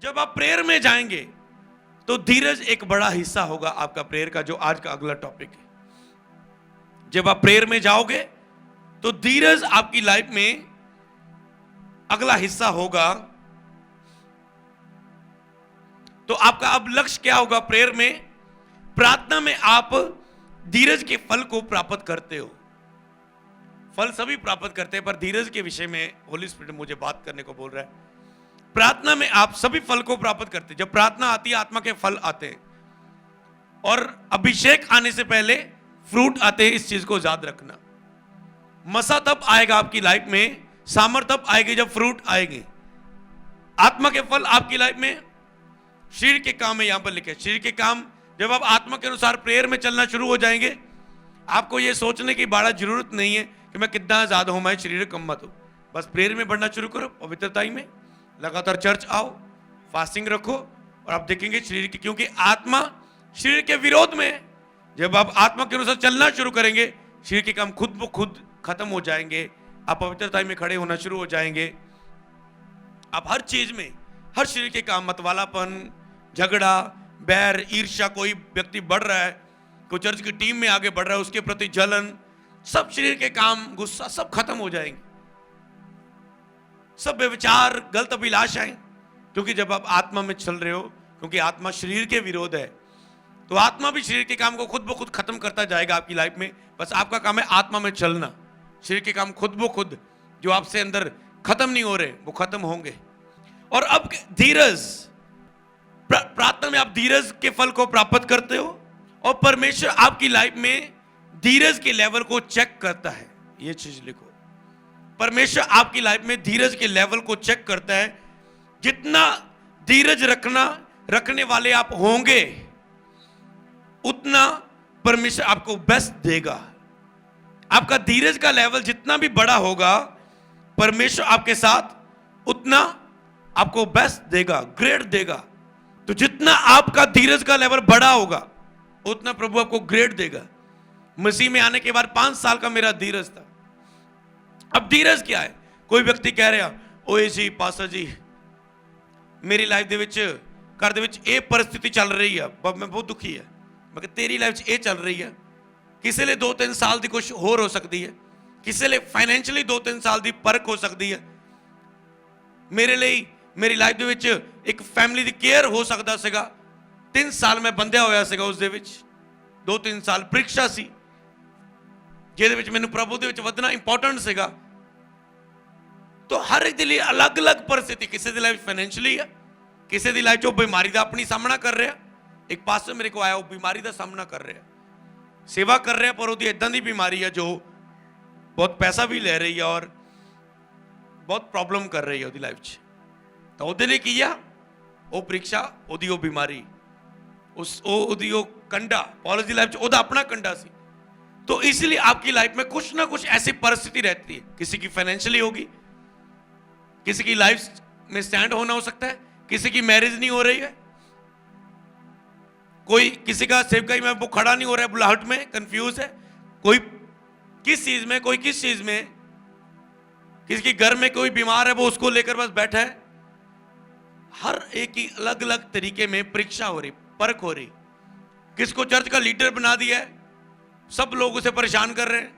जब आप प्रेयर में जाएंगे तो धीरज एक बड़ा हिस्सा होगा आपका प्रेयर का, जो आज का अगला टॉपिक है। जब आप प्रेयर में जाओगे तो धीरज आपकी लाइफ में अगला हिस्सा होगा। तो आपका अब लक्ष्य क्या होगा प्रेयर में? प्रार्थना में आप धीरज के फल को प्राप्त करते हो। फल सभी प्राप्त करते हैं, पर धीरज के विषय में होली स्पिरिट मुझे बात करने को बोल रहा है। प्रार्थना में आप सभी फल को प्राप्त करते हैं। जब प्रार्थना आती है, आत्मा के फल आते हैं, और अभिषेक आने से पहले फ्रूट आते हैं। इस चीज को याद रखना। मसा तब आएगा आपकी लाइफ में, सामर्थ्य तब आएगी जब फ्रूट आएंगे। आत्मा के फल आपकी लाइफ में शरीर के काम है, यहां पर लिखे शरीर के काम। जब आप आत्मा के अनुसार प्रेयर में चलना शुरू हो जाएंगे, आपको यह सोचने की बड़ा जरूरत नहीं है कि मैं कितना ज्यादा हूं, मैं शरीर कम मत हूं। बस प्रेयर में बढ़ना शुरू करो, पवित्रता में लगातार चर्च आओ, फास्टिंग रखो, और आप देखेंगे शरीर की, क्योंकि आत्मा शरीर के विरोध में है। जब आप आत्मा के अनुसार चलना शुरू करेंगे, शरीर के काम खुद ब खुद खत्म हो जाएंगे। आप पवित्रता में खड़े होना शुरू हो जाएंगे। आप हर चीज में, हर शरीर के काम, मतवालापन, झगड़ा, बैर, ईर्ष्या, कोई व्यक्ति बढ़ रहा है, कोई चर्च की टीम में आगे बढ़ रहा है, उसके प्रति जलन, सब शरीर के काम, गुस्सा, सब खत्म हो जाएंगे। सब व्यभिचार, गलत अभिलाषाएं, क्योंकि जब आप आत्मा में चल रहे हो, क्योंकि आत्मा शरीर के विरोध है, तो आत्मा भी शरीर के काम को खुद ब खुद खत्म करता जाएगा आपकी लाइफ में। बस आपका काम है आत्मा में चलना। शरीर के काम खुद ब खुद जो आपसे अंदर खत्म नहीं हो रहे, वो खत्म होंगे। और अब धीरज, प्रार्थना में आप धीरज के फल को प्राप्त करते हो, और परमेश्वर आपकी लाइफ में धीरज के लेवल को चेक करता है। ये चीज लिखो, परमेश्वर आपकी लाइफ में धीरज के लेवल को चेक करता है। जितना धीरज रखने वाले आप होंगे, उतना परमेश्वर आपको बेस्ट देगा। आपका धीरज का लेवल जितना भी बड़ा होगा, परमेश्वर आपके साथ उतना आपको बेस्ट देगा, ग्रेड देगा। तो जितना आपका धीरज का लेवल बड़ा होगा, उतना प्रभु आपको ग्रेड देगा। मसीह में आने के बाद 5 साल का मेरा धीरज था। अब धीरज क्या है? कोई व्यक्ति कह रहा, ओए जी पास्टर जी, मेरी लाइफ ਦੇ ਵਿੱਚ ਘਰ ਦੇ ਵਿੱਚ ਇਹ परिस्थिति चल रही है, मैं बहुत दुखी है। मैं कहा तेरी लाइफ 'ਚ ਇਹ चल रही है, ਕਿਸੇ ਲਈ 2-3 ਸਾਲ ਦੀ ਕੁਝ ਹੋਰ ਹੋ ਸਕਦੀ ਹੈ, ਕਿਸੇ ਲਈ ਫਾਈਨੈਂਸ਼ੀਅਲੀ 2-3 ਸਾਲ ਦੀ ਪਰਖ ਹੋ ਸਕਦੀ ਹੈ, ਮੇਰੇ ਲਈ ਮੇਰੀ ਲਾਈਫ ਦੇ ਵਿੱਚ ਇੱਕ ਫੈਮਿਲੀ ਦੀ ਕੇਅਰ ਹੋ ਸਕਦਾ ਸੀਗਾ। 3 ਸਾਲ ਮੈਂ ਬੰਧਿਆ ਹੋਇਆ ਸੀਗਾ, ਉਸ ਦੇ ਵਿੱਚ 2-3 ਸਾਲ ਪ੍ਰੀਖਿਆ ਸੀ, ਜਿਹਦੇ ਵਿੱਚ ਮੈਨੂੰ ਪ੍ਰਭੂ ਦੇ ਵਿੱਚ ਵਧਣਾ ਇੰਪੋਰਟੈਂਟ ਸੀਗਾ। तो हर एक के लिए अलग अलग परिस्थिति, किसी की लाइफ फाइनेंशियली है, किसी की लाइफ जो बीमारी का अपनी सामना कर रहा। एक पास्टर मेरे को आया, वो बीमारी का सामना कर रहा, सेवा कर रहा, पर वो इदां दी बीमारी है जो बहुत पैसा भी ले रही है और बहुत प्रॉब्लम कर रही है उसकी लाइफ च। तो ਉਹਦੇ ਲਈ ਕੀ ਆ, ਉਹ ਪ੍ਰੀਖਿਆ, ਉਹਦੀ ਉਹ बीमारी, ਉਹਦੀ ਉਹ कंडा, पौलुस की लाइफ च ਉਹਦਾ अपना कंडा सी। तो इसलिए आपकी लाइफ में कुछ ना कुछ ऐसी परिस्थिति रहती है। किसी की फाइनेंशियली होगी, किसी की लाइफ में स्टैंड होना हो सकता है, किसी की मैरिज नहीं हो रही है, कोई किसी का सेवकाई में वो खड़ा नहीं हो रहा है, बुलाहट में कंफ्यूज है, कोई किस चीज में, कोई किस चीज में, किसी के घर में कोई बीमार है, वो उसको लेकर बस बैठा है। हर एक की अलग अलग तरीके में परीक्षा हो रही, परख हो रही। किसको चर्च का लीडर बना दिया है, सब लोग उसे परेशान कर रहे हैं,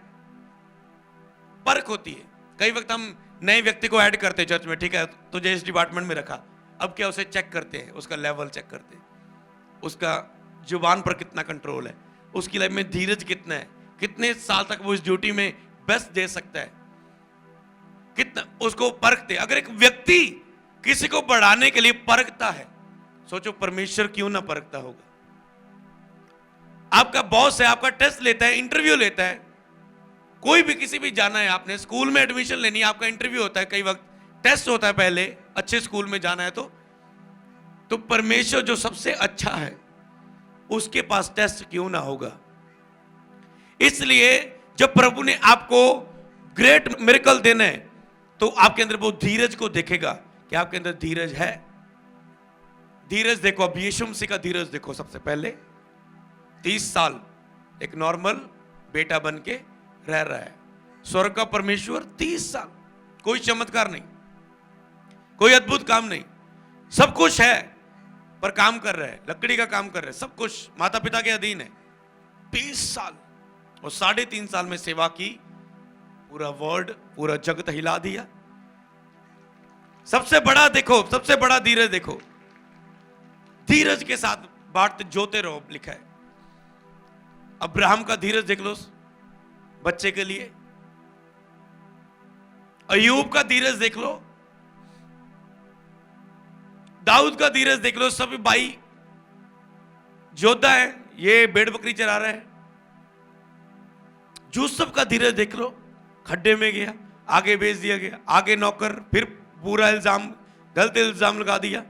परख होती है। कई वक्त हम नए व्यक्ति को ऐड करते हैं चर्च में, ठीक है, तुझे इस डिपार्टमेंट में रखा, अब क्या उसे चेक करते हैं, उसका लेवल चेक करते हैं, उसका जुबान पर कितना कंट्रोल है, उसकी लाइफ में धीरज कितना है, कितने साल तक वो इस ड्यूटी में बेस्ट दे सकता है, कितना उसको परखते। अगर एक व्यक्ति किसी को बढ़ाने के लिए परखता है, सोचो परमेश्वर क्यों ना परखता होगा। आपका बॉस है, आपका टेस्ट लेता है, इंटरव्यू लेता है, कोई भी किसी भी जाना है, आपने स्कूल में एडमिशन लेनी है, आपका इंटरव्यू होता है, कई वक्त टेस्ट होता है पहले, अच्छे स्कूल में जाना है तो परमेश्वर जो सबसे अच्छा है उसके पास टेस्ट क्यों ना होगा। इसलिए जब प्रभु ने आपको ग्रेट मिरेकल देना है, तो आपके अंदर वो धीरज को देखेगा कि आपके अंदर धीरज है। धीरज देखो, अब यीशु मसीह का धीरज देखो। सबसे पहले 30 साल एक नॉर्मल बेटा बन के रह रहा है, स्वर्ग का परमेश्वर 30 साल, कोई चमत्कार नहीं, कोई अद्भुत काम नहीं, सब कुछ है पर काम कर रहे हैं, लकड़ी का काम कर रहे हैं, सब कुछ माता पिता के अधीन है। 20 साल और 3.5 साल में सेवा की, पूरा वर्ल्ड, पूरा जगत हिला दिया। सबसे बड़ा देखो, सबसे बड़ा धीरज देखो, धीरज के साथ बांटते जोते रहो लिखा है। अब्राहम का धीरज देख लो बच्चे के लिए, अय्यूब का धीरज देख लो, दाऊद का धीरज देख लो। सभी भाई योद्धा है, ये भेड़ बकरी चरा रहे हैं। यूसुफ का धीरज देख लो, खड्डे में गया, आगे भेज दिया गया, आगे नौकर, फिर पूरा इल्जाम, गलत इल्जाम लगा दिया।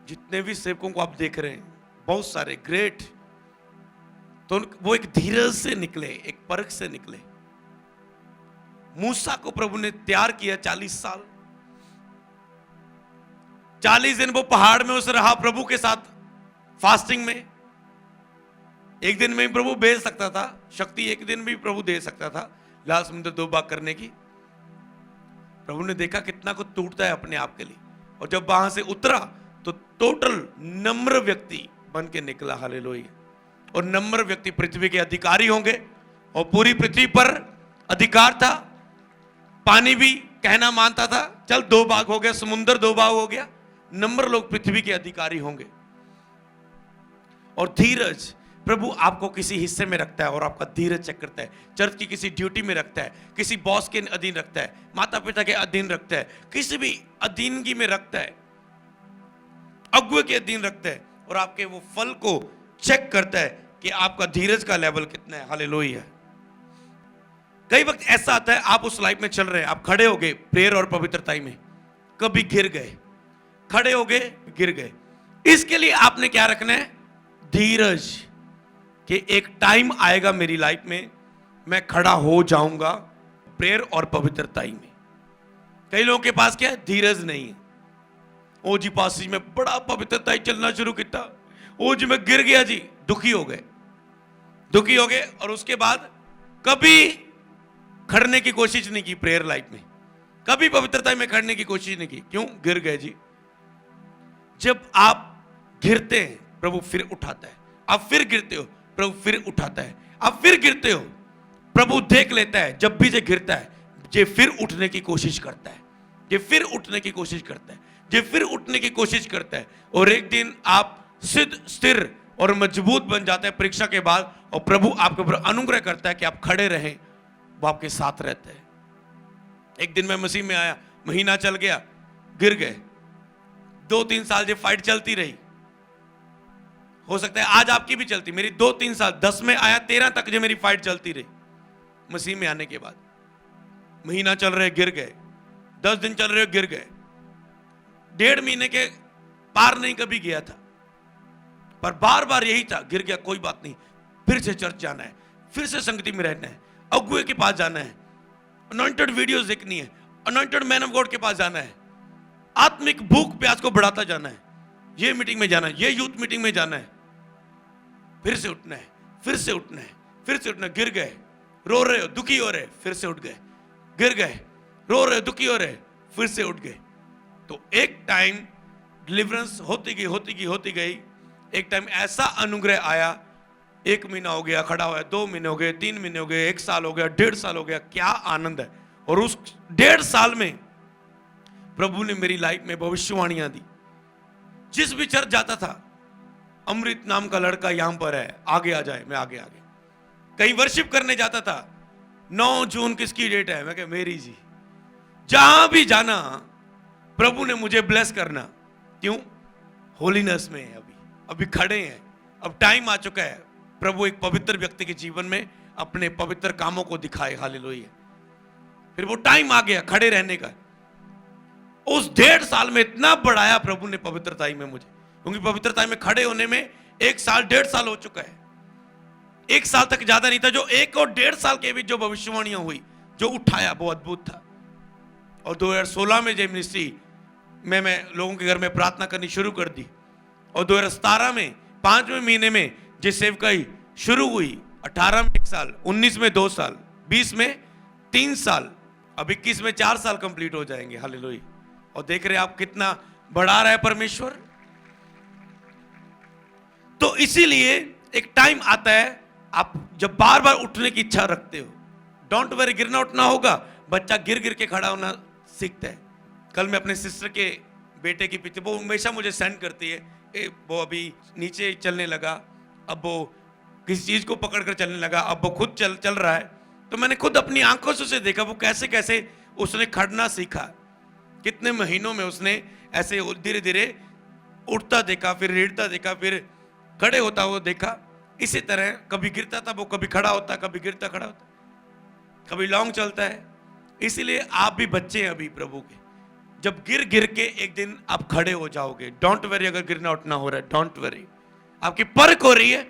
जितने भी सेवकों को आप देख रहे हैं, बहुत सारे ग्रेट, तो वो एक धीरज से निकले, एक परख से निकले। मूसा को प्रभु ने तैयार किया 40 साल, 40 दिन वो पहाड़ में उस रहा प्रभु के साथ फास्टिंग में। एक दिन में ही प्रभु भेज सकता था, शक्ति एक दिन भी प्रभु दे सकता था लाल समुद्र 2 भाग करने की। प्रभु ने देखा कितना कुछ टूटता है अपने आप के लिए, और जब वहां से उतरा तो टोटल नम्र व्यक्ति बन के निकला। हालेलुया। और नम्र व्यक्ति पृथ्वी के अधिकारी होंगे, और पूरी पृथ्वी पर अधिकार था। पानी भी कहना मानता था, चल 2 भाग हो गया, समुद्र 2 भाग हो गया, नम्र लोग पृथ्वी के अधिकारी होंगे। और धीरज प्रभु आपको किसी हिस्से में रखता है और आपका धीरज चेक करता है। चर्च की किसी ड्यूटी में रखता है, किसी बॉस के अधीन रखता है, माता पिता के अधीन रखता है, किसी भी अधीनगी में रखता है, अगुवे के अधीन रखता है, और आपके वो फल को चेक करता है कि आपका धीरज का लेवल कितना है। हालेलुया। कई वक्त ऐसा आता है, आप उस लाइफ में चल रहे हैं, आप खड़े हो गए प्रेयर और पवित्रता में, कभी गिर गए, खड़े हो गए गिर गए। इसके लिए आपने क्या रखना है? धीरज, कि एक टाइम आएगा मेरी लाइफ में मैं खड़ा हो जाऊंगा प्रेयर और पवित्रता में। कई लोगों के पास क्या है? धीरज नहीं है। ओ जी पास जी मैं बड़ा पवित्रता चलना शुरू किया, ओ जी मैं गिर गया जी, दुखी हो गए, दुखी हो गए, और उसके बाद कभी खड़ने की कोशिश नहीं की प्रेयर लाइफ में, कभी पवित्रता में खड़ने की कोशिश नहीं की। क्यों? गिर गए जी। जब आप गिरते हैं प्रभु फिर उठाता है, आप फिर गिरते हो प्रभु फिर उठाता है, आप फिर गिरते हो प्रभु देख लेता है। जब भी ये गिरता है ये फिर उठने की कोशिश करता है, ये फिर उठने की कोशिश करता है, ये फिर उठने की कोशिश करता है, और एक दिन आप सिद्ध स्थिर और मजबूत बन जाते हैं परीक्षा के बाद, और प्रभु आपके ऊपर अनुग्रह करता है कि आप खड़े रहें, वो आपके साथ रहते हैं। एक दिन मैं मसीह में आया, महीना चल गया, गिर गए, 2-3 साल ये फाइट चलती रही। हो सकता है आज आपकी भी चलती, मेरी 2-3 साल, 10 में आया 13 तक जो मेरी फाइट चलती रही। मसीह में आने के बाद महीना चल रहे गिर गए, 10 दिन चल रहे गिर गए, 1.5 महीने के पार नहीं कभी गया था, पर बार बार यही था, गिर गया कोई बात नहीं, फिर से चर्च जाना है, फिर से संगति में रहना है, अगुवे के पास जाना है, अनॉइंटेड वीडियोस देखनी है, अनॉइंटेड मैन ऑफ गॉड के पास जाना है, आत्मिक भूख प्यास को बढ़ाता जाना है, ये मीटिंग में जाना है, ये यूथ मीटिंग में जाना है, फिर से उठना है, फिर से उठना है, फिर से उठना। गिर गए, रो रहे हो, दुखी हो रहे, फिर से उठ गए, गिर गए, रो रहे, दुखी हो रहे, फिर से उठ गए। तो एक टाइम डिलीवरेंस होती गई, होती गई, होती गई। एक टाइम ऐसा अनुग्रह आया, 1 महीना हो गया खड़ा हुआ, 2 महीने हो गए, 3 महीने हो गए, 1 साल हो गया, 1.5 साल हो गया। क्या आनंद है। और उस 1.5 साल में प्रभु ने मेरी लाइफ में भविष्यवाणियां दी। जिस भी चर्च जाता था, अमृत नाम का लड़का यहां पर है, आगे आ जाए, मैं आगे आगे। कहीं वर्शिप करने जाता था, 9 जून किसकी डेट है, मैं कह मेरी जी। जहां भी जाना प्रभु ने मुझे ब्लेस करना। क्यों? होलीनेस में है, अभी खड़े हैं, अब टाइम आ चुका है प्रभु एक पवित्र व्यक्ति के जीवन में अपने पवित्र कामों को दिखाए। हालेलुया। फिर वो टाइम आ गया खड़े रहने का। उस 1.5 साल में इतना बढ़ाया प्रभु ने पवित्रता में मुझे, क्योंकि पवित्रता में खड़े होने में 1 साल 1.5 साल हो चुका है। 1 साल तक ज्यादा नहीं था, जो 1 और 1.5 साल के बीच जो भविष्यवाणियां हुई, जो उठाया, वो अद्भुत था। और 2016 में जब मिनिस्ट्री में मैं लोगों के घर में प्रार्थना करनी शुरू कर दी, और 2017 में 5वें महीने में जिस सेवकाई शुरू हुई, 18 में 1 साल, 19 में 2 साल, 20 में 3 साल, अब 21 में 4 साल कंप्लीट हो जाएंगे। हालेलुया। और देख रहे आप कितना बढ़ा रहा है परमेश्वर। तो इसीलिए एक टाइम आता है आप जब बार बार उठने की इच्छा रखते हो। डोंट वरी, गिरना उठना होगा। बच्चा गिर गिर के खड़ा होना सीखता है। कल मैं अपने सिस्टर के बेटे की पीछे, वो हमेशा मुझे सेंड करती है, वो अभी नीचे चलने लगा, अब वो किसी चीज को पकड़कर चलने लगा, अब वो खुद चल रहा है। तो मैंने खुद अपनी आंखों से उसे देखा, वो कैसे कैसे उसने खड़ना सीखा। कितने महीनों में उसने ऐसे धीरे धीरे उठता देखा, फिर रेड़ता देखा, फिर खड़े होता हुआ देखा। इसी तरह कभी गिरता था वो, कभी खड़ा होता, कभी गिरता खड़ा होता, कभी लॉन्ग चलता है। इसीलिए आप भी बच्चे हैं अभी प्रभु के। जब गिर गिर के एक दिन आप खड़े हो जाओगे। डोंट वरी, अगर गिरना उठना हो रहा है, डोंट वरी। आपकी परख हो रही है,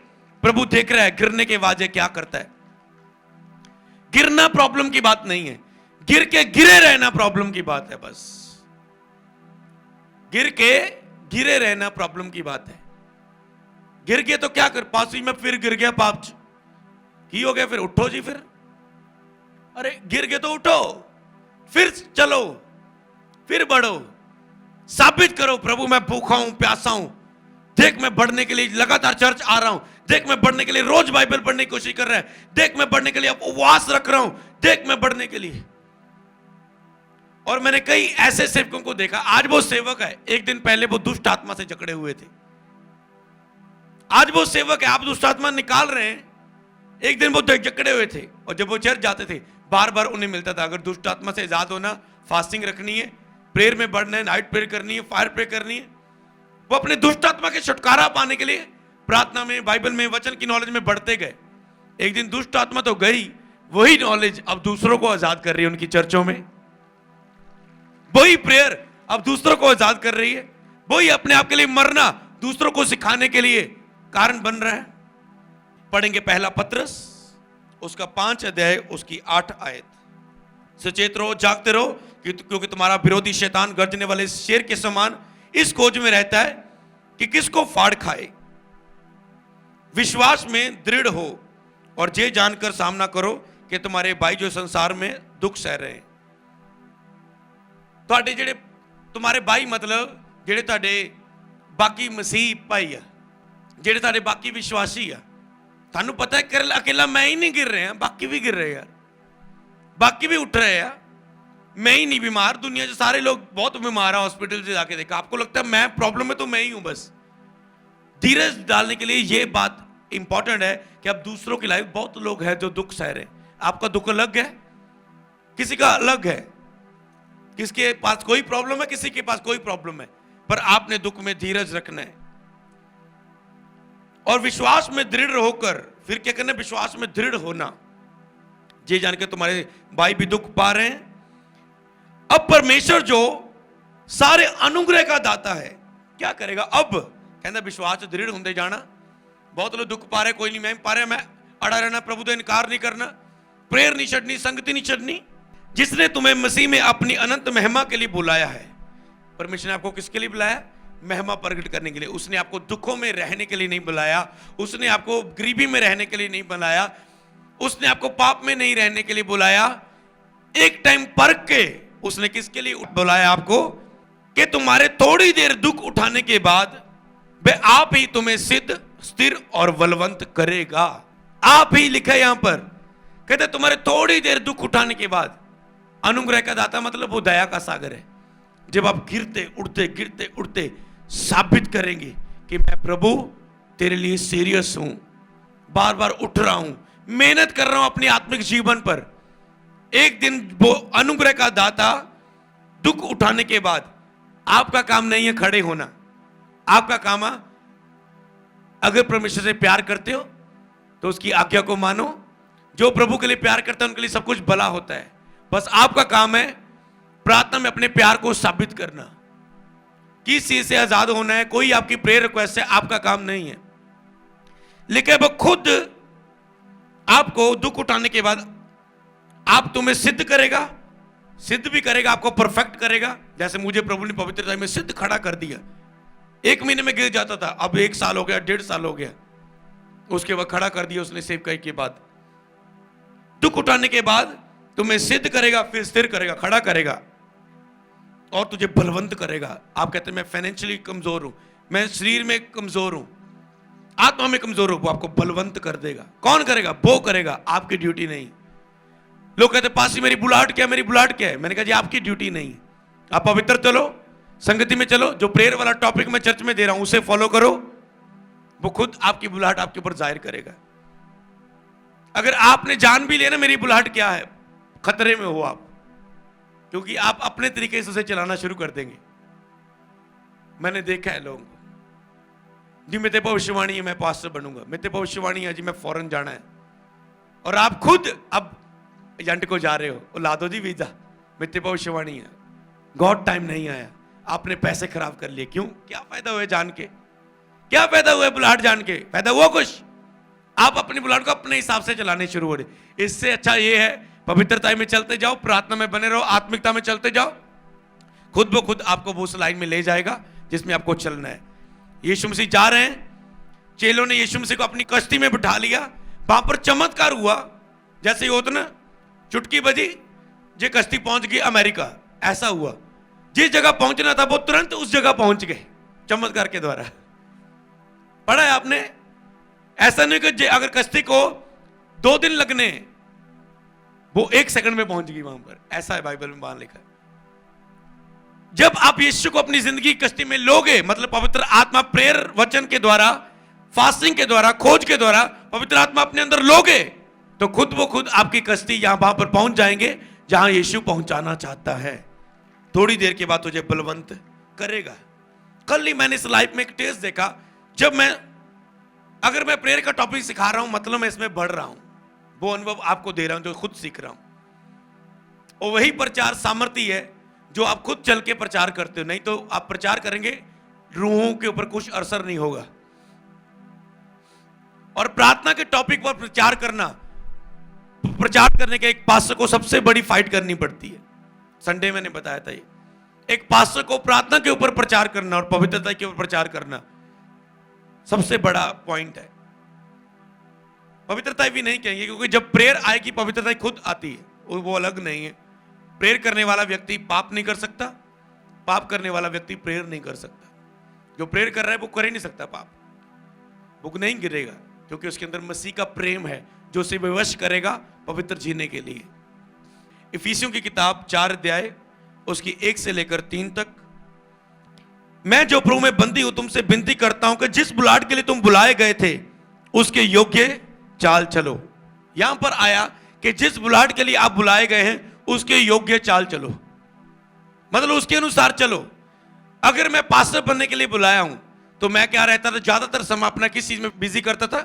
प्रभु देख रहा है गिरने के बाद क्या करता है। गिरना प्रॉब्लम की बात नहीं है, गिर के गिरे रहना प्रॉब्लम की बात है। बस गिर के गिरे रहना प्रॉब्लम की बात है। गिर गए तो क्या कर, पासी में फिर गिर गया, पाप की हो गया, फिर उठो जी। फिर अरे गिर गए तो उठो, फिर चलो, फिर बढ़ो, साबित करो प्रभु मैं भूखा हूं, प्यासा हूं, देख मैं बढ़ने के लिए लगातार चर्च आ रहा हूं, देख मैं बढ़ने के लिए रोज बाइबल पढ़ने की कोशिश कर रहा है, देख मैं बढ़ने के लिए उपवास रख रहा हूं, देख मैं बढ़ने के लिए। और मैंने कई ऐसे सेवकों को देखा, आज वो सेवक है, एक दिन पहले वो दुष्ट आत्मा से जकड़े हुए थे। आज वो सेवक है, आप दुष्ट आत्मा निकाल रहे हैं, एक दिन वो जकड़े हुए थे। और जब वो चर्च जाते थे बार बार उन्हें मिलता था, अगर दुष्ट आत्मा से आजाद होना, फास्टिंग रखनी है, प्रेयर में बढ़ना है, नाइट प्रेयर करनी है, फायर प्रेयर करनी है। वो अपने दुष्ट आत्मा के छुटकारा पाने के लिए प्रार्थना में, बाइबल में, वचन की नॉलेज में बढ़ते गए। एक दिन दुष्ट आत्मा तो गई, वही नॉलेज अब दूसरों को आजाद कर रही है उनकी चर्चों में। वही प्रेयर अब दूसरों को आजाद कर रही है। वही अपने आप के लिए मरना दूसरों को सिखाने के लिए कारण बन रहा है। पढ़ेंगे पहला पत्रस, उसका 5 अध्याय, उसकी 8 आयत। सचेत रहो, जागते रहो, क्योंकि तुम्हारा विरोधी शैतान गर्जने वाले शेर के समान इस खोज में रहता है कि किसको फाड़ खाए। विश्वास में दृढ़ हो और ये जानकर सामना करो कि तुम्हारे भाई जो संसार में दुख सह रहे हैं। तुम्हारे भाई मतलब जेड़े तुहाडे बाकी मसीह भाई आ, जेड़े तुहाडे बाकी विश्वासी आ। थानू पता है अकेला मैं ही नहीं गिर रहे हैं, बाकी भी गिर रहे यार, बाकी भी उठ रहे हैं। मैं ही नहीं बीमार, दुनिया से सारे लोग बहुत बीमार है, हॉस्पिटल से जाके देखा। आपको लगता है मैं प्रॉब्लम में, तो मैं ही हूं। बस धीरज डालने के लिए ये बात इंपॉर्टेंट है कि अब दूसरों की लाइफ, बहुत लोग हैं जो दुख सह रहे हैं। आपका दुख अलग है, किसी का अलग है, किसके पास कोई प्रॉब्लम है, किसी के पास कोई प्रॉब्लम है, पर आपने दुख में धीरज रखना है और विश्वास में दृढ़ होकर, फिर क्या करना है, विश्वास में दृढ़ होना, ये जान के तुम्हारे भाई भी दुख पा रहे हैं। अब परमेश्वर जो सारे अनुग्रह का दाता है क्या करेगा। अब कहना विश्वास दृढ़ होंदे जाना। बहुत लोग दुख पा रहे, कोई नहीं मैं पा रहा, मैं अड़ा रहना, प्रभु तो इनकार नहीं करना, प्रेयर नहीं छड़नी, संगति नहीं छड़नी। जिसने तुम्हें मसीह में अपनी अनंत महिमा के लिए बुलाया है। परमेश्वर ने आपको किसके लिए बुलाया, महिमा प्रकट करने के लिए। उसने आपको दुखों में रहने के लिए नहीं बुलाया, उसने आपको गरीबी में रहने के लिए नहीं बुलाया, उसने आपको पाप में नहीं रहने के लिए बुलाया। एक टाइम परख के उसने किसके लिए बुलाया आपको, कि तुम्हारे थोड़ी देर दुख उठाने के बाद वह आप ही तुम्हें सिद्ध, स्थिर और बलवंत करेगा। आप ही लिखा है यहां पर, कहते तुम्हारे थोड़ी देर दुख उठाने के बाद। अनुग्रह का दाता मतलब वो दया का सागर है। जब आप गिरते उठते साबित करेंगे कि मैं प्रभु तेरे लिए सीरियस हूं, बार बार उठ रहा हूं, मेहनत कर रहा हूं अपने आत्मिक जीवन पर। एक दिन वो अनुग्रह का दाता दुख उठाने के बाद, आपका काम नहीं है खड़े होना, आपका काम है, अगर परमेश्वर से प्यार करते हो तो उसकी आज्ञा को मानो। जो प्रभु के लिए प्यार करता है उनके लिए सब कुछ भला होता है। बस आपका काम है प्रार्थना में अपने प्यार को साबित करना। किस चीज से आजाद होना है, कोई आपकी प्रेयर रिक्वेस्ट से आपका काम नहीं है, लेकिन वो खुद आपको दुख उठाने के बाद आप तुम्हें सिद्ध करेगा, सिद्ध भी करेगा, आपको परफेक्ट करेगा। जैसे मुझे प्रभु ने पवित्रता में सिद्ध खड़ा कर दिया। 1 महीने में गिर जाता था, अब 1 साल हो गया, 1.5 साल हो गया, उसके बाद खड़ा कर दिया उसने सेवकाई के बाद। दुख उठाने के बाद तुम्हें सिद्ध करेगा, फिर स्थिर करेगा, खड़ा करेगा। और तुझे बलवंत करेगा। आप कहते हैं मैं फाइनेंशियली कमजोर हूं, मैं शरीर में कमजोर हूं, आत्मा में कमजोर हूं, वो आपको बलवंत कर देगा। कौन करेगा? वो करेगा, आपकी ड्यूटी नहीं। लोग कहते पासी मेरी बुलाहट क्या है, मेरी बुलाहट क्या है? मैंने कहा जी आपकी ड्यूटी नहीं। आप पवित्र चलो, संगति में चलो, जो प्रेयर वाला टॉपिक मैं चर्च में दे रहा हूं उसे फॉलो करो, वो खुद आपकी बुलाहट आपके ऊपर जाहिर करेगा। अगर आपने जान भी लिया ना मेरी बुलाहट क्या है, खतरे में हो आप, क्योंकि आप अपने तरीके से उसे चलाना शुरू कर देंगे। मैंने देखा है लोगों को, जी मेरे भविष्यवाणी है मैं पास्टर बनूंगा, मेरे भविष्यवाणी है जी मैं फॉरेन जाना है, और आप खुद अब एजेंट को जा रहे हो, ला दो जी वीजा, मेरे भविष्यवाणी है, गॉड टाइम नहीं आया, आपने पैसे खराब कर लिए। क्यों? क्या फायदा हुआ जान के? क्या फायदा हुआ बुलाहट जान के? फायदा हुआ कुछ? आप अपनी बुलाहट को अपने हिसाब से चलाने शुरू हो रहे। इससे अच्छा ये है पवित्रता में चलते जाओ, प्रार्थना में बने रहो, आत्मिकता में चलते जाओ, खुद ब खुद आपको वो उस लाइन में ले जाएगा जिसमें आपको चलना है। यीशु मसीह जा रहे हैं, चेलों ने यीशु मसीह को अपनी कश्ती में बिठा लिया, वहां पर चमत्कार हुआ, जैसे ही होता ना, चुटकी बजी, ये कश्ती पहुंच गई अमेरिका। ऐसा हुआ, जिस जगह पहुंचना था वो तुरंत उस जगह पहुंच गए चमत्कार के द्वारा। पढ़ा है आपने? ऐसा नहीं कि अगर कश्ती को 2 दिन लगने, वो 1 सेकंड में पहुंच गई वहां पर। ऐसा है बाइबल में बाहर लिखा है। जब आप यीशु को अपनी जिंदगी कश्ती में लोगे, मतलब पवित्र आत्मा प्रेयर वचन के द्वारा, फास्टिंग के द्वारा, खोज के द्वारा पवित्र आत्मा अपने अंदर लोगे, तो खुद वो खुद आपकी कश्ती यहां वहां पर पहुंच जाएंगे जहां यीशु पहुंचाना चाहता है। थोड़ी देर के बाद तुझे बलवंत करेगा। कल ही मैंने इस लाइफ में एक टेस्ट देखा, जब अगर मैं प्रेयर का टॉपिक सिखा रहा हूं, मतलब मैं इसमें बढ़ रहा हूं, वो अनुभव आपको दे रहा हूं जो खुद सीख रहा हूं। और वही प्रचार सामर्थ्य है जो आप खुद चल के प्रचार करते हो। नहीं तो आप प्रचार करेंगे, रूहों के ऊपर कुछ असर नहीं होगा। और प्रार्थना के टॉपिक पर प्रचार करने के एक पास्टर को सबसे बड़ी फाइट करनी पड़ती है। संडे मैंने बताया था, ये एक पास्टर को प्रार्थना के ऊपर प्रचार करना और पवित्रता के ऊपर प्रचार करना सबसे बड़ा पॉइंट है। पवित्रता भी नहीं कहेंगे, क्योंकि जब प्रेयर आएगी पवित्रता खुद आती है, वो अलग नहीं है। प्रेयर करने वाला व्यक्ति पाप नहीं कर सकता, पाप करने वाला व्यक्ति प्रेयर नहीं कर सकता। जो प्रेयर कर रहा है वो कर ही नहीं सकता पाप, वो नहीं गिरेगा, क्योंकि उसके अंदर मसीह का प्रेम है जो उसे विवश करेगा पवित्र जीने के लिए। इफिसियों की किताब 4 अध्याय उसकी 1 से लेकर 3 तक। मैं जो प्रभु में बंदी हूं तुमसे विनती करता हूं कि जिस बुलाहट के लिए तुम बुलाए गए थे उसके योग्य चाल चलो। यहां पर आया कि जिस बुलाहट के लिए आप बुलाए गए हैं उसके योग्य चाल चलो, मतलब उसके अनुसार चलो। अगर मैं पास्टर बनने के लिए बुलाया हूं तो मैं क्या रहता था, ज्यादातर समय अपना किस चीज में बिजी करता था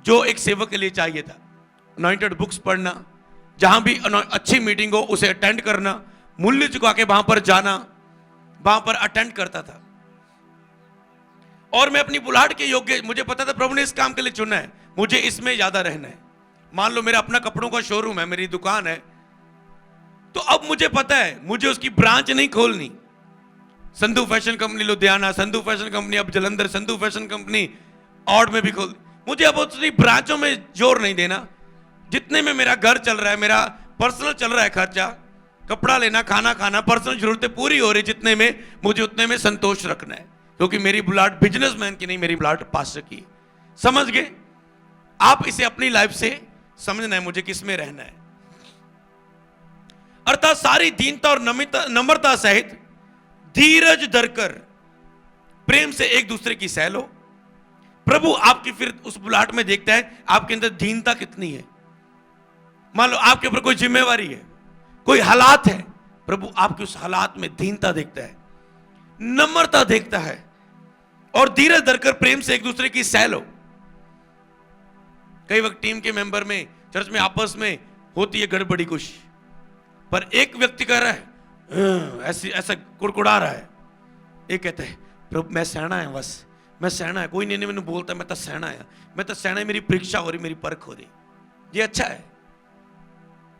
जो एक सेवक के लिए चाहिए था। अनॉइंटेड बुक्स पढ़ना, जहां भी अच्छी मीटिंग हो उसे अटेंड करना, मूल्य चुका के वहां पर जाना, वहां पर अटेंड करता था। और मैं अपनी बुलाहट के योग्य, मुझे पता था प्रभु ने इस काम के लिए चुना है, मुझे इसमें ज्यादा रहना है। मान लो मेरा अपना कपड़ों का शोरूम है, मेरी दुकान है, तो अब मुझे पता है मुझे उसकी ब्रांच नहीं खोलनी। Sandhu fashion company Ludhiana, Sandhu fashion company अब जलंधर, संधू फैशन कंपनी और में भी खोल, मुझे अब उतनी ब्रांचों में जोर नहीं देना। जितने में मेरा घर चल रहा है, मेरा पर्सनल चल रहा है खर्चा, कपड़ा लेना, खाना खाना, पर्सनल जरूरतें पूरी हो रही, जितने में मुझे उतने में संतोष रखना है, क्योंकि मेरी बुलाहट बिजनेसमैन की नहीं, मेरी बुलाहट पास्टर की। समझ गए? आप इसे अपनी लाइफ से समझना है मुझे किस में रहना है। अर्थात सारी दीनता और नम्रता सहित धीरज धरकर प्रेम से एक दूसरे की सह लो। प्रभु आपकी फिर उस बुलाहट में देखता है आपके अंदर दीनता कितनी है। मान लो आपके ऊपर कोई जिम्मेवारी है, कोई हालात है, प्रभु आपके उस हालात में दीनता देखता है, नम्रता देखता है, और धीरज धरकर प्रेम से एक दूसरे की सह लो। कई वक्त टीम के मेंबर में, चर्च में आपस में होती है गड़बड़ी कुछ, पर एक व्यक्ति कह रहा है ऐसा कुड़कुड़ा रहा है, एक कहता है प्रभु मैं सहना है, बस मैं सहना है, कोई नहीं मैंने बोलता मैं तो सहना है, मैं तो सहना है, मेरी परीक्षा हो रही, मेरी परख हो रही। ये अच्छा है।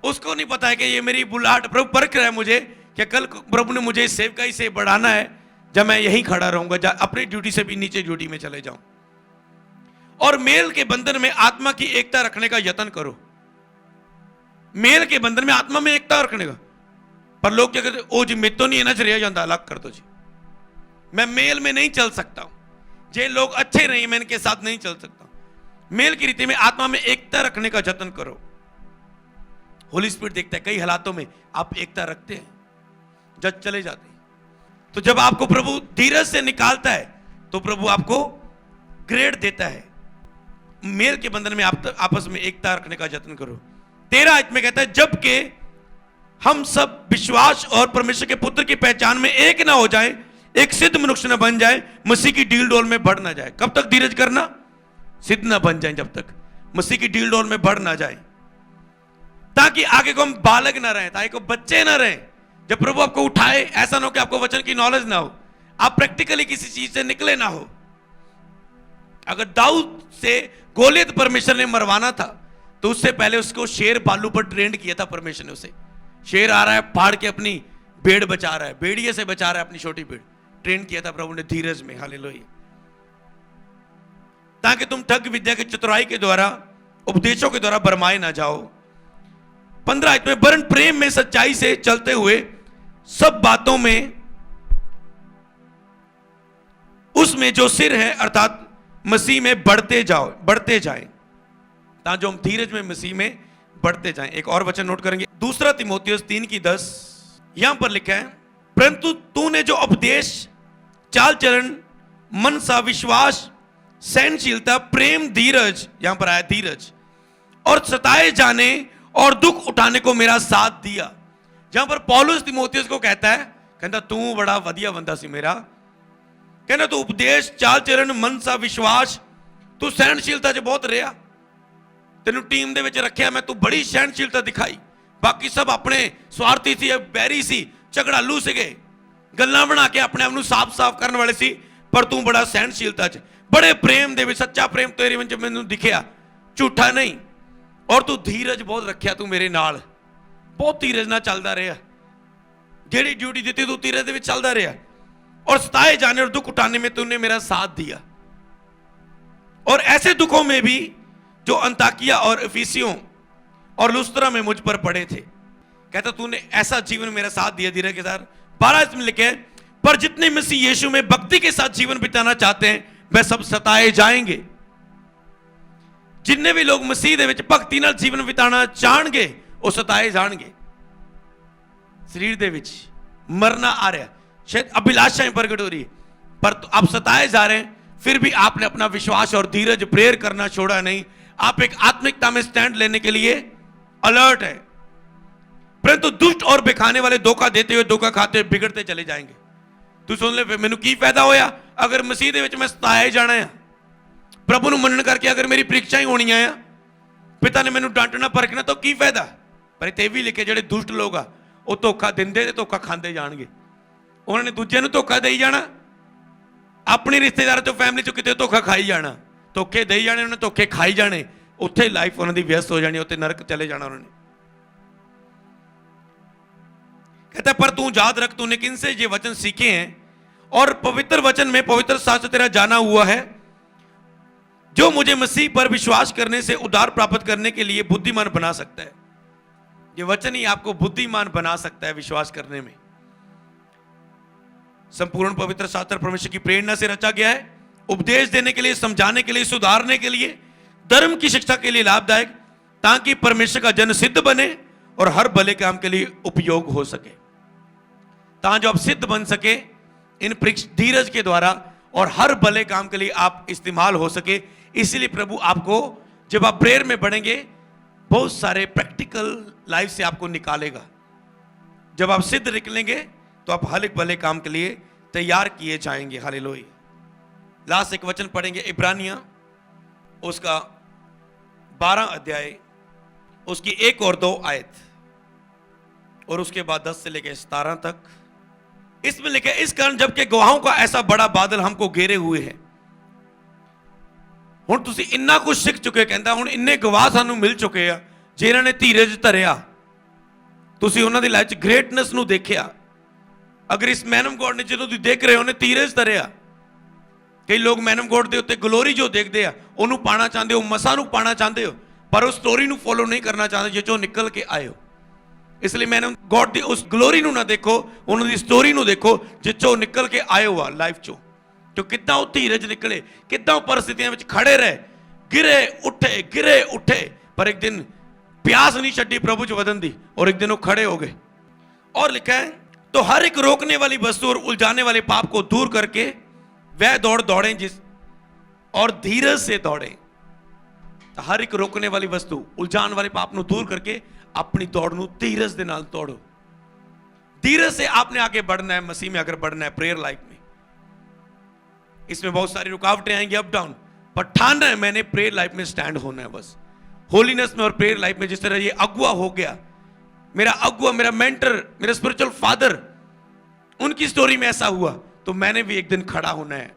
उसको नहीं पता है कि ये मेरी बुलाहट, प्रभु परख रहा है मुझे कि कल प्रभु ने मुझे इस सेवकाई से बढ़ाना है, जब मैं यहीं खड़ा रहूंगा, अपनी ड्यूटी से भी नीचे ड्यूटी में चले जाऊं। और मेल के बंधन में आत्मा की एकता रखने का यत्न करो। मेल के बंधन में आत्मा में एकता रखने का, पर लोग क्या कहते, ओ जी मेरे तो नहीं इन्हां च रहा जाता, अलग कर दो जी, मैं मेल में नहीं चल सकता हूं, जे लोग अच्छे नहीं मैं इनके साथ नहीं चल सकता। मेल की रीति में आत्मा में एकता रखने का जतन करो। होली स्पिरिट देखता है कई हालातों में आप एकता रखते हैं, जज चले जाते हैं। तो जब आपको प्रभु धीरज से निकालता है तो प्रभु आपको ग्रेड देता है। मेल के बंधन में आप आपस में एकता रखने का जतन करो। 13 आयत में कहता है, जबकि हम सब विश्वास और परमेश्वर के पुत्र की पहचान में एक ना हो जाए, एक सिद्ध मनुष्य न बन जाए, मसीह की डील डोल में बढ़ ना जाए। कब तक धीरज करना? सिद्ध ना बन जाए, जब तक मसीह की डील डोल में बढ़ ना जाए, ताकि आगे को हम बालक ना रहे, ताकि को बच्चे ना रहे। जब प्रभु आपको उठाए, ऐसा ना हो कि आपको वचन की नॉलेज ना हो, आप प्रैक्टिकली किसी चीज से निकले ना हो। अगर दाऊद से गोलियत परमेश्वर ने मरवाना था तो उससे पहले उसको शेर भालू पर ट्रेंड किया था परमेश्वर ने। उसे शेर आ रहा है फाड़ के अपनी भेड़ बचा रहा है, भेड़िए से बचा रहा है अपनी छोटी भेड़, ट्रेन किया था प्रभु ने धीरज में। हालेलुया। ताकि तुम ठग विद्या की चतुराई के द्वारा, उपदेशों के द्वारा भरमाए ना जाओ। 15 आयत में, वरन प्रेम में सच्चाई से चलते हुए सब बातों में उसमें जो सिर है अर्थात मसीह में बढ़ते जाएं। ताकि हम धीरज में मसीह में बढ़ते जाएं। एक और वचन नोट करेंगे, 2 तीमुथियुस 3:10, यहां पर लिखा है, परंतु तूने जो उपदेश, चाल चलन, मनसा, विश्वास, सहनशीलता, प्रेम, धीरज, यहां पर आया धीरज, और सताए जाने और दुख उठाने को मेरा साथ दिया। जहां पर पौलुस तीमुथियुस को कहता है, कहता तू बड़ा वधिया बंदा सी मेरा, कहना तू उपदेश, चाल चलन, मनसा, विश्वास, तू सहनशीलता च बहुत रहा, तेन टीम दे विच रखिया मैं, तू बड़ी सहनशीलता दिखाई। बाकी सब अपने स्वार्थी सी, बैरी सी, झगड़ालू सीगे, गल्लां बना के अपने आप नूं साफ साफ करने वाले सी, पर तू बड़ा सहनशीलता च, बड़े प्रेम दे विच, सच्चा प्रेम तेरे विच मैनूं दिखिया, झूठा नहीं। और तू धीरज बहुत रखिया, तू मेरे नाल बहुत धीरज नाल चलदा रहा, जेड़ी ड्यूटी दी तू धीरज दे विच चलदा रहा, और सताए जाने और दुख उठाने में तूने मेरा साथ दिया। और ऐसे दुखों में भी जो अंताकिया और इफिसियों और लुस्त्रा में मुझ पर पड़े थे, कहता तूने ऐसा जीवन मेरा साथ दिया धीरज के साथ। 12 में लिखे, पर जितने मसीह यीशु में भक्ति के साथ जीवन बिताना चाहते हैं वह सब सताए जाएंगे। जिन्ने भी लोग मसीह दे विच भक्ति नाल जीवन बिताना चाहणगे वो सताए जाणगे। शरीर दे विच मरना आ रहा, शायद अभिलाषाएं प्रगट हो रही है, पर आप सताए जा रहे हैं, फिर भी आपने अपना विश्वास और धीरज प्रेयर करना छोड़ा नहीं। आप एक आत्मिकता में स्टैंड लेने के लिए अलर्ट है। परंतु दुष्ट और बेखाने वाले धोखा देते हुए, धोखा खाते हुए बिगड़ते चले जाएंगे। तू सुन ले, मैनू की फायदा होया अगर मसीह दे विच मैं सताया जाना है, प्रभु नूं मनन करके अगर मेरी परीक्षा ही होनी है, पिता ने मैनू डांटना परखना, तो की फायदा। पर इत्थे भी लिखे जेडे दुष्ट लोग आ वो धोखा दिंदे ते धोखा खांदे जाणगे। उन्होंने दूजे नूं धोखा देई जाना, अपने रिश्तेदार चों फैमिली चों किते धोखा खाई जाना, धोखे देई जाने, उन्होंने धोखे खाई जाने, उत्थे लाइफ उन्होंने व्यस्त हो जानी, उत्थे नरक चले जाना उन्होंने। कहता पर तू याद रख, तूने किनसे ये वचन सीखे हैं और पवित्र वचन में पवित्र शास्त्र तेरा जाना हुआ है, जो मुझे मसीह पर विश्वास करने से उद्धार प्राप्त करने के लिए बुद्धिमान बना सकता है। ये वचन ही आपको बुद्धिमान बना सकता है विश्वास करने में। संपूर्ण पवित्र शास्त्र परमेश्वर की प्रेरणा से रचा गया है, उपदेश देने के लिए, समझाने के लिए, सुधारने के लिए, धर्म की शिक्षा के लिए लाभदायक, ताकि परमेश्वर का जन सिद्ध बने और हर भले काम के लिए उपयोग हो सके। ताकि जो आप सिद्ध बन सके इन धीरज के द्वारा और हर भले काम के लिए आप इस्तेमाल हो सके। इसलिए प्रभु आपको, जब आप प्रेयर में बढ़ेंगे, बहुत सारे प्रैक्टिकल लाइफ से आपको निकालेगा। जब आप सिद्ध निकलेंगे तो आप हर एक भले काम के लिए तैयार किए जाएंगे। हालेलुया। लास्ट एक वचन पढ़ेंगे, इब्रानिया उसका 12 अध्याय, उसकी 1 और 2 आयत, और उसके बाद 10 से लेकर 17 तक। इसमें लिखे, इस कारण जबकि गवाहों का ऐसा बड़ा बादल हमको घेरे हुए है। हुण तुसीं इन्ना कुछ सीख चुके, कहंदा हुण इन्ने गवाह सानू मिल चुके आ जिन्हां ने धीरज धरिया, तुसीं उन्हां दी लाइफ च ग्रेटनेस नू देखिया। अगर इस मैन ऑफ गॉड ने जो तुसीं देख रहे हो, उन्हें धीरज धरिया। कई लोग मैन ऑफ गॉड दे उत्ते ग्लोरी जो देखते हैं उन्होंने पाना चाहते हो, मसा नू पाना चाहते हो, पर उस स्टोरी नू फॉलो नहीं करना चाहते जो निकल के आए हो। इसलिए मैंने गॉड दी उस ग्लोरी नु ना देखो, उन्होंने स्टोरी नु देखो जिचो निकल के आए हुआ लाइफ चो, जो कितना धीरज निकले, कितना परिस्थितियों में खड़े रहे, गिरे उठे, पर एक दिन प्यास नहीं छड़ी प्रभु च वदन दी, और एक दिन वो खड़े हो गए। और लिखा है, तो हर एक रोकने वाली वस्तु और उलझाने वाले पाप को दूर करके वह दौड़ दौड़े जिस और धीरज से दौड़े। तो हर एक रोकने वाली वस्तु, उलझाने वाले पाप को दूर करके अपनी दौड़ ਨੂੰ धीरज ਦੇ ਨਾਲ दौड़ो। धीरज से आपने आगे बढ़ना है, मसीह में अगर बढ़ना है, प्रेयर लाइफ में। इसमें बहुत सारी रुकावटें आएंगी, अप डाउन, पर ठानना है मैंने प्रेयर लाइफ में स्टैंड होना है बस। होलीनेस में और प्रेयर लाइफ में जिस तरह ये अगुआ हो गया, मेरा अगुआ, मेरा मेंटर, मेरा स्पिरिचुअल फादर, उनकी स्टोरी में ऐसा हुआ, तो मैंने भी एक दिन खड़ा होना है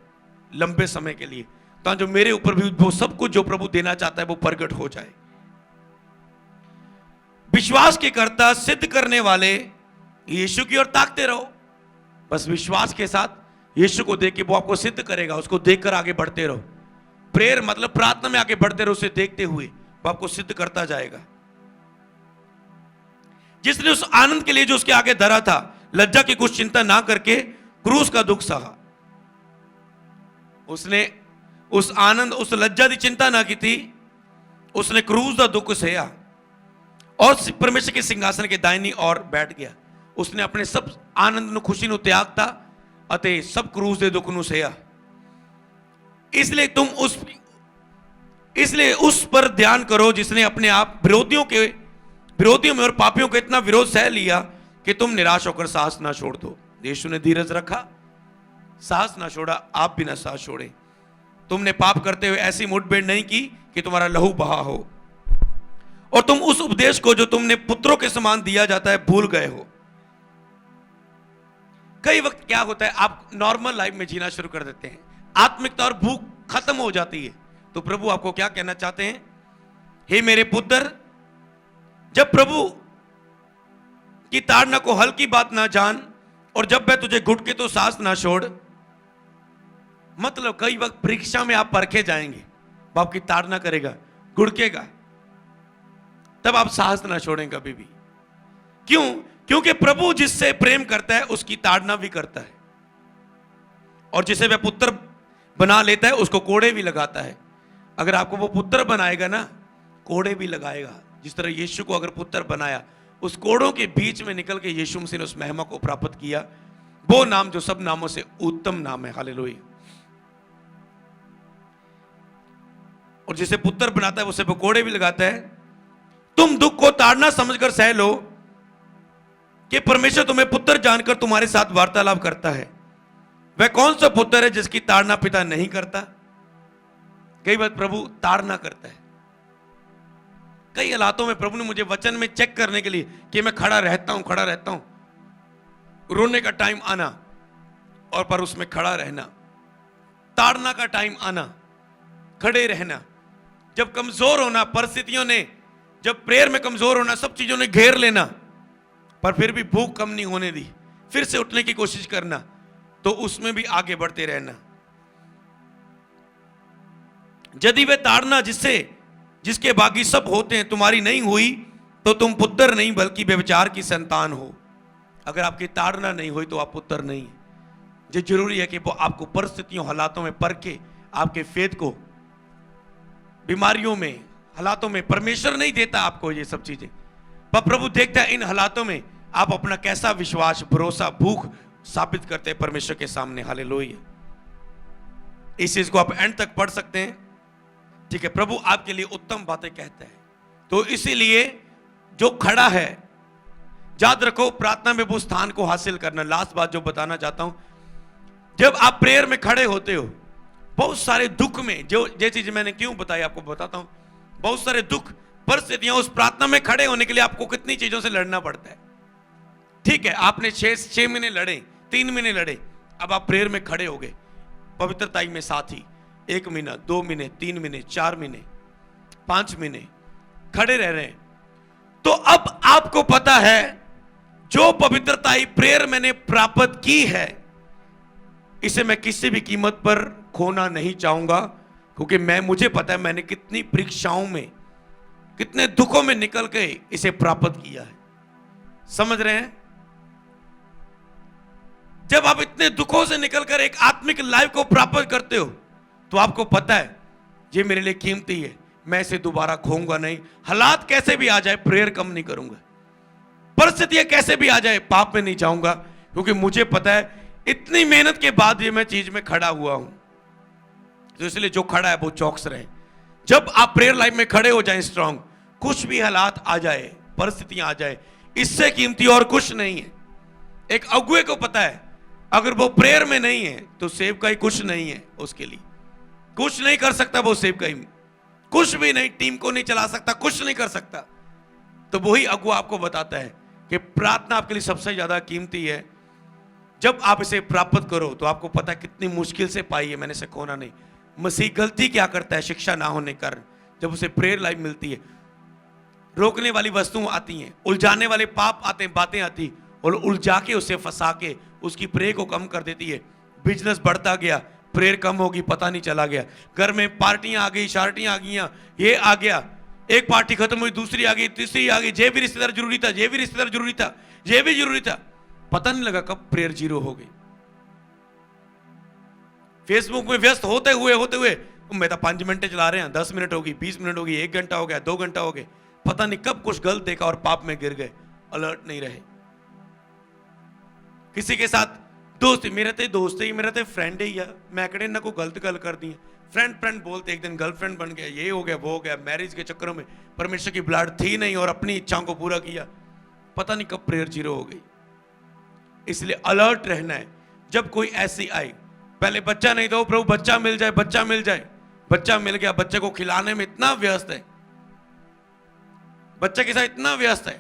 लंबे समय के लिए, तो जो मेरे ऊपर भी वो सब कुछ जो प्रभु देना चाहता है वो प्रकट हो जाए। विश्वास के कर्ता सिद्ध करने वाले यीशु की ओर ताकते रहो। बस विश्वास के साथ यीशु को देख के वो आपको सिद्ध करेगा, उसको देखकर आगे बढ़ते रहो। प्रेयर मतलब प्रार्थना में आगे बढ़ते रहो, उसे देखते हुए वो आपको सिद्ध करता जाएगा। जिसने उस आनंद के लिए जो उसके आगे धरा था, लज्जा की कुछ चिंता ना करके क्रूस का दुख सहा। उसने उस आनंद, उस लज्जा की चिंता ना की थी, उसने क्रूस का दुख सहा और परमेश्वर के सिंहासन के दाहिनी ओर बैठ गया। उसने अपने सब आनंद नु, खुशी नु त्यागता अते सब क्रूस दे दुख नु सहा। इसलिए उस पर ध्यान करो जिसने अपने आप विरोधियों में और पापियों को इतना विरोध सह लिया कि तुम निराश होकर साहस ना छोड़ दो। यीशु ने धीरज रखा, साहस ना छोड़ा, आप भी ना साहस छोड़े। तुमने पाप करते हुए ऐसी मुठभेड़ नहीं की कि तुम्हारा लहू बहा हो, और तुम उस उपदेश को जो तुमने पुत्रों के समान दिया जाता है भूल गए हो। कई वक्त क्या होता है, आप नॉर्मल लाइफ में जीना शुरू कर देते हैं, आत्मिकता और भूख खत्म हो जाती है। तो प्रभु आपको क्या कहना चाहते हैं, हे मेरे पुत्र, जब प्रभु की ताड़ना को हल्की बात ना जान, और जब मैं तुझे घुट के तो सांस ना छोड़। मतलब कई वक्त परीक्षा में आप परखे जाएंगे, बाप की ताड़ना करेगा, घुड़केगा, तब आप साहस ना छोड़ें कभी भी। क्यों? क्योंकि प्रभु जिससे प्रेम करता है उसकी ताड़ना भी करता है, और जिसे वह पुत्र बना लेता है उसको कोड़े भी लगाता है। अगर आपको वो पुत्र बनाएगा ना, कोड़े भी लगाएगा। जिस तरह यीशु को अगर पुत्र बनाया, उस कोड़ों के बीच में निकल के यीशु मसीह ने उस महिमा को प्राप्त किया, वो नाम जो सब नामों से उत्तम नाम है। हालेलुया। और जिसे पुत्र बनाता है उसे वो कोड़े भी लगाता है। तुम दुख को ताड़ना समझकर सह लो कि परमेश्वर तुम्हें पुत्र जानकर तुम्हारे साथ वार्तालाप करता है। वह कौन सा पुत्र है जिसकी ताड़ना पिता नहीं करता? कई बार प्रभु ताड़ना करता है। कई हालातों में प्रभु ने मुझे वचन में चेक करने के लिए कि मैं खड़ा रहता हूं, रोने का टाइम आना और पर उसमें खड़ा रहना, ताड़ना का टाइम आना, खड़े रहना, जब कमजोर होना, परिस्थितियों ने, जब प्रेयर में कमजोर होना, सब चीजों ने घेर लेना, पर फिर भी भूख कम नहीं होने दी, फिर से उठने की कोशिश करना, तो उसमें भी आगे बढ़ते रहना। यदि वे ताड़ना जिसके बाकी सब होते हैं तुम्हारी नहीं हुई, तो तुम पुत्र नहीं बल्कि व्यभिचार की संतान हो। अगर आपकी ताड़ना नहीं हुई तो आप पुत्र नहीं। जो जरूरी है कि वो आपको परिस्थितियों, हालातों में परखे, आपके फेथ को, बीमारियों में, हालातों में, परमेश्वर नहीं देता आपको ये सब चीजें, पर प्रभु देखता है इन हालातों में आप अपना कैसा विश्वास, भरोसा, भूख साबित करते हैं परमेश्वर के सामने। हालेलुया। इस चीज को आप एंड तक पढ़ सकते हैं, ठीक है। प्रभु आपके लिए उत्तम बातें कहता है। तो इसीलिए जो खड़ा है, याद रखो प्रार्थना में वो स्थान को हासिल करना। लास्ट बात जो बताना चाहता हूं, जब आप प्रेयर में खड़े होते हो, बहुत सारे दुख में, जो चीज मैंने क्यों बताई आपको बताता हूं, बहुत सारे दुख, परिस्थितियां, उस प्रार्थना में खड़े होने के लिए आपको कितनी चीजों से लड़ना पड़ता है। ठीक है, आपने 6 महीने लड़े, 3 महीने लड़े, अब आप प्रेयर में खड़े हो गए, पवित्रताई में साथ ही 1 महीना, 2 महीने, 3 महीने, 4 महीने, 5 महीने खड़े रह रहे हैं, तो अब आपको पता है जो पवित्रताई प्रेयर मैंने प्राप्त की है, इसे मैं किसी भी कीमत पर खोना नहीं चाहूंगा, क्योंकि मुझे पता है मैंने कितनी परीक्षाओं में, कितने दुखों में निकल के इसे प्राप्त किया है। समझ रहे हैं? जब आप इतने दुखों से निकलकर एक आत्मिक लाइफ को प्राप्त करते हो तो आपको पता है ये मेरे लिए कीमती है, मैं इसे दोबारा खोऊंगा नहीं। हालात कैसे भी आ जाए प्रेयर कम नहीं करूंगा, परिस्थितियां कैसे भी आ जाए पाप में नहीं जाऊंगा, क्योंकि मुझे पता है इतनी मेहनत के बाद ये मैं चीज में खड़ा हुआ हूं। तो इसलिए जो खड़ा है वो चौकस रहे। जब आप प्रेयर लाइफ में खड़े हो जाएं स्ट्रांग, कुछ भी हालात आ जाए, परिस्थितियां आ जाए, इससे कीमती और कुछ नहीं है। एक अगुए को पता है अगर वो प्रेयर में नहीं है तो सेव का ही कुछ नहीं है, उसके लिए कुछ नहीं कर सकता वो सेव का ही, कुछ भी नहीं, टीम को नहीं चला सकता, कुछ नहीं कर सकता। तो वही अगुआ आपको बताता है कि प्रार्थना आपके लिए सबसे ज्यादा कीमती है। जब आप इसे प्राप्त करो तो आपको पता है कितनी मुश्किल से पाई है, मैंने इसे खोना नहीं। मसीह गलती क्या करता है शिक्षा ना होने के कारण, जब उसे प्रेयर लाइफ मिलती है, रोकने वाली वस्तुएं आती हैं, उलझाने वाले पाप आते हैं, बातें आती, और उलझा के उसे फंसा के उसकी प्रेयर को कम कर देती है। बिजनेस बढ़ता गया, प्रेयर कम होगी, पता नहीं चला गया। घर में पार्टियां आ गई, शार्टियां आ गई, ये आ गया, एक पार्टी खत्म हुई, दूसरी आ गई, तीसरी आ गई, ये भी रिश्तेदार जरूरी था, ये भी रिश्तेदार जरूरी था, ये भी जरूरी था, पता नहीं लगा कब प्रेयर जीरो हो गई। फेसबुक में व्यस्त होते हुए मैं तो 5 मिनट चला रहे हैं, 10 मिनट होगी, 20 मिनट होगी, 1 घंटा हो गया, 2 घंटा हो गए, पता नहीं कब कुछ गलत देखा और पाप में गिर गए, अलर्ट नहीं रहे। किसी के साथ दोस्ती, मेरा तो दोस्त ही, मेरा तो फ्रेंड ही है, मैं कड़े ना कोई गलत गल कर दी, फ्रेंड बोलते एक दिन गर्लफ्रेंड बन गया, ये हो गया, वो हो गया, मैरिज के चक्करों में परमेश्वर की ब्लड थी नहीं और अपनी इच्छाओं को पूरा किया, पता नहीं कब प्रेयर जीरो हो गई। इसलिए अलर्ट रहना है। जब कोई ऐसी आई, पहले बच्चा नहीं दो प्रभु, बच्चा मिल जाए, बच्चा मिल जाए, बच्चा मिल गया, बच्चे को खिलाने में इतना व्यस्त है, बच्चे के साथ इतना व्यस्त है,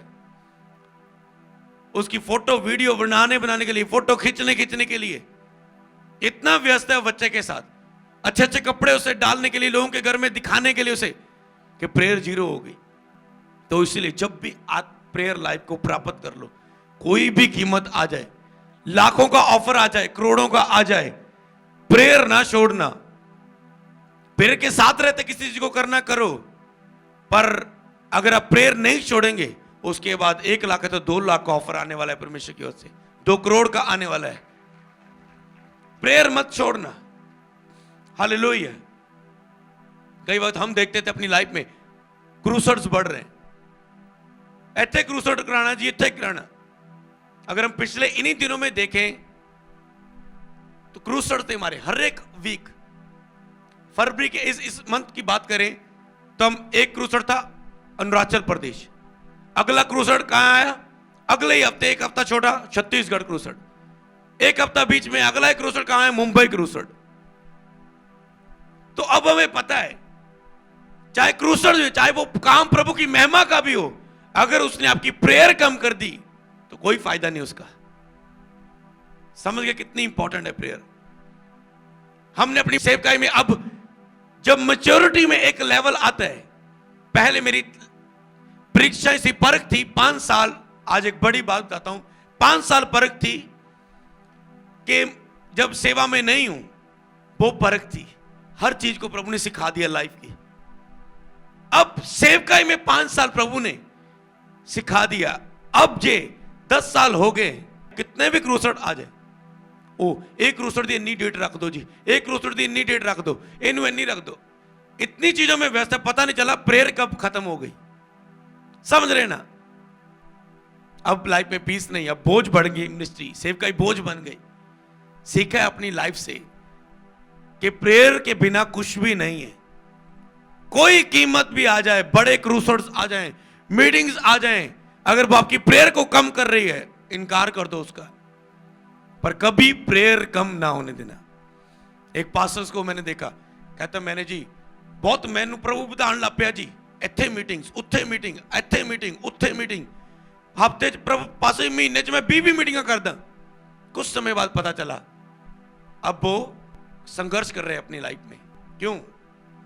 उसकी फोटो वीडियो बनाने के लिए, फोटो खींचने के लिए इतना व्यस्त है बच्चे के साथ, अच्छे अच्छे कपड़े उसे डालने के लिए, लोगों के घर में दिखाने के लिए उसे, कि प्रेयर जीरो हो गई। तो इसलिए जब भी आप प्रेयर लाइफ को प्राप्त कर लो, कोई भी कीमत आ जाए, लाखों का ऑफर आ जाए, करोड़ों का आ जाए, प्रेयर ना छोड़ना। प्रेयर के साथ रहते किसी चीज को करना करो, पर अगर आप प्रेयर नहीं छोड़ेंगे, उसके बाद 1 लाख है तो 2 लाख का ऑफर आने वाला है परमेश्वर की ओर से, 2 करोड़ का आने वाला है। प्रेयर मत छोड़ना। हालेलुया। कई बार हम देखते थे अपनी लाइफ में क्रूसर्स बढ़ रहे हैं, ऐसे क्रूसर्ड कराना जी, इतने कराना। अगर हम पिछले इन्हीं दिनों में देखें तो क्रूसर्ड थे हमारे हर एक वीक। फरवरी के इस मंथ की बात करें तो हम एक क्रूसर्ड था अरुणाचल प्रदेश, अगला क्रूसर्ड कहां आया, अगले ही हफ्ते, 1 हफ्ता छोटा छत्तीसगढ़ क्रूसर्ड, 1 हफ्ता बीच में अगला क्रूसर्ड कहां है, मुंबई क्रूसर्ड। तो अब हमें पता है चाहे क्रूसर्ड, चाहे वो काम प्रभु की महिमा का भी हो, अगर उसने आपकी प्रेयर कम कर दी तो कोई फायदा नहीं उसका। समझ गए कितनी इंपॉर्टेंट है प्रेयर। हमने अपनी सेवकाई में अब जब मैच्योरिटी में एक लेवल आता है, पहले मेरी परीक्षा ऐसी परख थी 5 साल, आज एक बड़ी बात बताता हूं, 5 साल परख थी कि जब सेवा में नहीं हूं, वो परख थी, हर चीज को प्रभु ने सिखा दिया लाइफ की। अब सेवकाई में 5 साल प्रभु ने सिखा दिया, अब जे 10 साल हो गए, कितने भी क्रूसर्ड आ जाए, ओ एक क्रूसर्ड दी इतनी डेट रख दो जी, एक क्रूसर्ड दी इतनी डेट रख दो, इनू इतनी रख दो, इतनी चीजों में व्यस्त है, पता नहीं चला प्रेयर कब खत्म हो गई। समझ रहे ना? अब लाइफ में पीस नहीं, अब बोझ बढ़ गई, मिनिस्ट्री सेवकाई बोझ बन गई। सीखा है अपनी लाइफ से कि प्रेयर के बिना कुछ भी नहीं है। कोई कीमत भी आ जाए, बड़े क्रूसर्ड्स आ जाएं, मीटिंग्स आ जाएं, अगर वो आपकी प्रेयर को कम कर रही है, इनकार कर दो उसका, पर कभी प्रेयर कम ना होने देना। एक पास्टर्स को मैंने देखा, कहता मैंने जी बहुत मैनू प्रभु बतान लग पिया जी, ਇੱਥੇ मीटिंग्स, उत्थे मीटिंग, ਇੱਥੇ मीटिंग, उत्थे मीटिंग, हफ्ते पास महीने में 20 मीटिंग करदा। कुछ समय बाद पता चला अब वो संघर्ष कर रहे हैं अपनी लाइफ में। क्यों?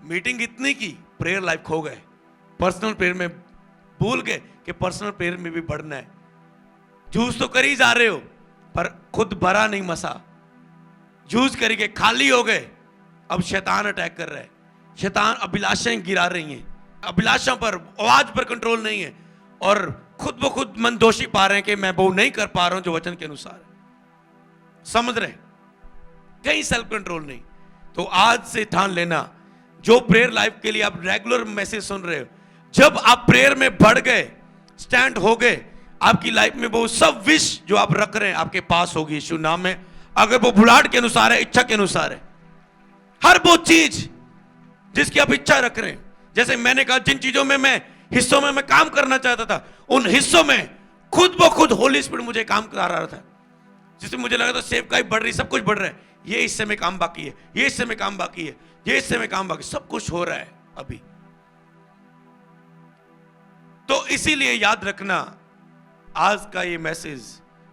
मीटिंग इतनी की, प्रेयर लाइफ खो गए, पर्सनल प्रेयर में भूल गए कि पर्सनल प्रेयर में भी बढ़ना है। जूझ तो कर ही जा रहे हो पर खुद भरा नहीं मसा, जूझ करके खाली हो गए। अब शैतान अटैक कर रहा है, शैतान अभिलाषाएं गिरा रही हैं, अभिलाषा पर, आवाज पर कंट्रोल नहीं है, और खुद ब खुद मन दोषी पा रहे हैं कि मैं वो नहीं कर पा रहा हूं जो वचन के अनुसार है। समझ रहे? कहीं सेल्फ कंट्रोल नहीं। तो आज से ठान लेना, जो प्रेयर लाइफ के लिए आप रेगुलर मैसेज सुन रहे हो, जब आप प्रेयर में बढ़ गए, स्टैंड हो गए, आपकी लाइफ में वो सब विश जो आप रख रहे हैं आपके पास होगी यीशु नाम में। अगर वो बुलाहट के अनुसार है, इच्छा के अनुसार है, हर वो चीज जिसकी आप इच्छा रख रहे हैं, जैसे मैंने कहा जिन चीजों में मैं हिस्सों में मैं काम करना चाहता था, उन हिस्सों में खुद ब खुद होली स्पिरिट मुझे काम करा रहा था, जिससे मुझे लगा था सेवकाई बढ़ रही, सब कुछ बढ़ रहा है, ये हिस्से में काम बाकी है, ये हिस्से में काम बाकी है, ये हिस्से में काम बाकी, सब कुछ हो रहा है अभी। तो इसीलिए याद रखना आज का ये मैसेज,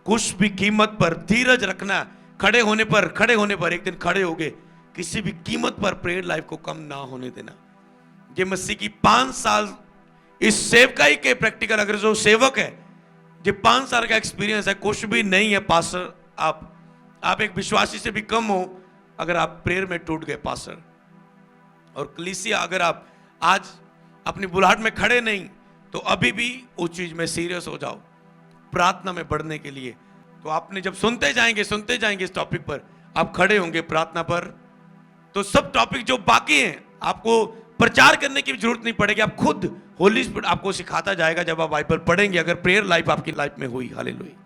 कुछ भी कीमत पर धीरज रखना, खड़े होने पर एक दिन खड़े होगे, किसी भी कीमत पर प्रेयर लाइफ को कम ना होने देना। ये मसीह की 5 साल इस सेवकाई के प्रैक्टिकल, अगर जो सेवक है, जो 5 साल का एक्सपीरियंस है, कुछ भी नहीं है पास्टर। आप एक विश्वासी से भी कम हो अगर आप प्रेयर में टूट गए पास्टर। और कलीसिया, अगर आप आज अपनी बुलाहट में खड़े नहीं, तो अभी भी उस चीज में सीरियस हो जाओ प्रार्थना में बढ़ने के लिए। तो आपने जब सुनते जाएंगे इस टॉपिक पर, आप खड़े होंगे प्रार्थना पर, तो सब टॉपिक जो बाकी हैं आपको प्रचार करने की जरूरत नहीं पड़ेगी, आप खुद होली स्पिरिट आपको सिखाता जाएगा जब आप बाइबल पढ़ेंगे, अगर प्रेयर लाइफ आपकी लाइफ में हुई। हालेलुया।